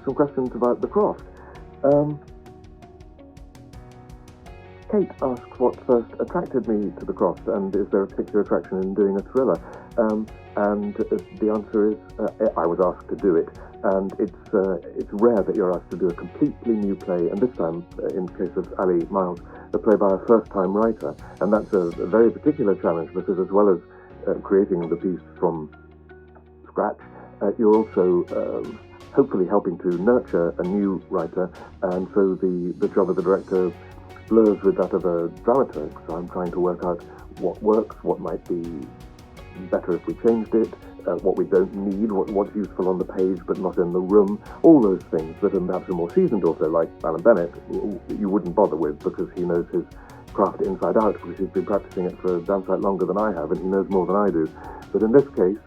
some questions about the Croft. Kate asks what first attracted me to the Croft, and is there a particular attraction in doing a thriller? And the answer is, I was asked to do it, and it's rare that you're asked to do a completely new play, and this time, in the case of Ali Miles, a play by a first-time writer, and that's a very particular challenge, because as well as creating the piece from scratch, you're also hopefully helping to nurture a new writer, and so the job of the director blurs with that of a dramaturg. So I'm trying to work out what works, what might be better if we changed it, what we don't need, what's useful on the page but not in the room, all those things that perhaps a more seasoned author like Alan Bennett you wouldn't bother with, because he knows his craft inside out, because he's been practicing it for a damn sight longer than I have, and he knows more than I do. But in this case,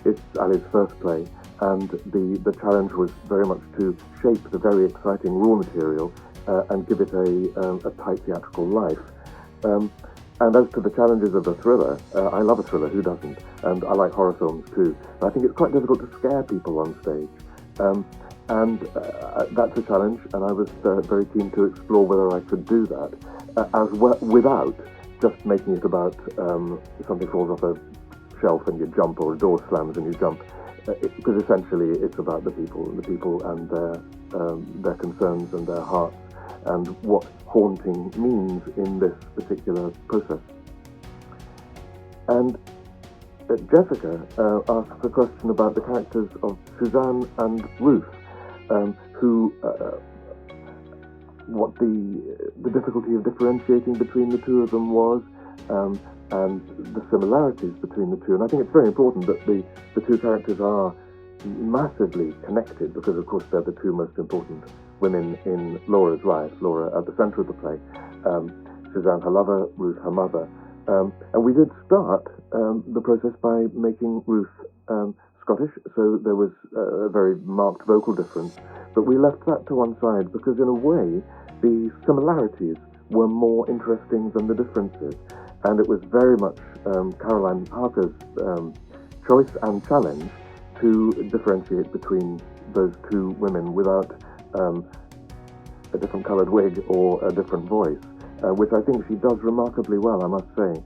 it's Ali's first play, and the challenge was very much to shape the very exciting raw material and give it a tight theatrical life. And as to the challenges of a thriller, I love a thriller, who doesn't? And I like horror films too. But I think it's quite difficult to scare people on stage. And that's a challenge, and I was very keen to explore whether I could do that, as well, without just making it about something falls off a shelf and you jump, or a door slams and you jump, because essentially it's about the people and their concerns and their hearts, and what haunting means in this particular process. And Jessica asks a question about the characters of Suzanne and Ruth, who what the difficulty of differentiating between the two of them was, and the similarities between the two. And I think it's very important that the two characters are massively connected, because of course they're the two most important women in Laura's life. Laura at the centre of the play, Suzanne her lover, Ruth her mother. And we did start the process by making Ruth Scottish, so there was a very marked vocal difference, but we left that to one side because in a way the similarities were more interesting than the differences, and it was very much Caroline Harker's choice and challenge to differentiate between those two women without a different coloured wig or a different voice, which I think she does remarkably well, I must say,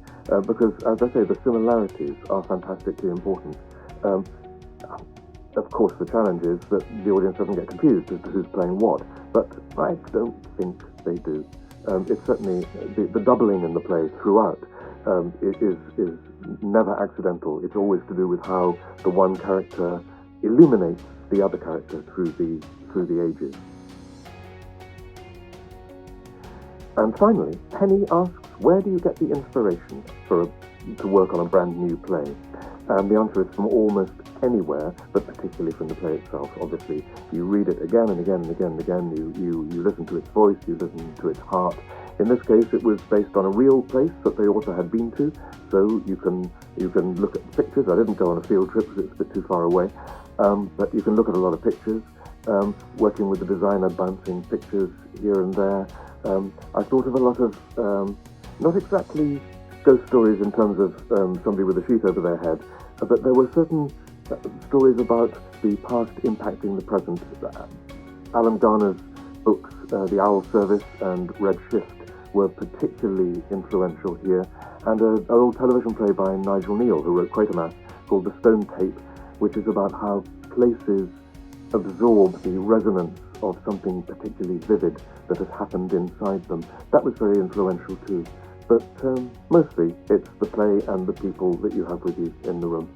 because, as I say, the similarities are fantastically important. Of course, the challenge is that the audience doesn't get confused as to who's playing what, but I don't think they do. It's certainly, the doubling in the play throughout is never accidental. It's always to do with how the one character illuminates the other character through the ages. And finally, Penny asks, where do you get the inspiration to work on a brand new play? And the answer is from almost anywhere, but particularly from the play itself. Obviously, you read it again and again and again and again, you listen to its voice, you listen to its heart. In this case, it was based on a real place that the author had been to, so you can look at pictures. I didn't go on a field trip because it's a bit too far away, but you can look at a lot of pictures, working with the designer, bouncing pictures here and there. I thought of a lot of, not exactly ghost stories in terms of somebody with a sheet over their head, but there were certain stories about the past impacting the present. Alan Garner's books, The Owl Service and Red Shift, were particularly influential here, and an old television play by Nigel Neal, who wrote Quatermass, called The Stone Tape, which is about how places absorb the resonance of something particularly vivid that has happened inside them. That was very influential too. But mostly it's the play and the people that you have with you in the room.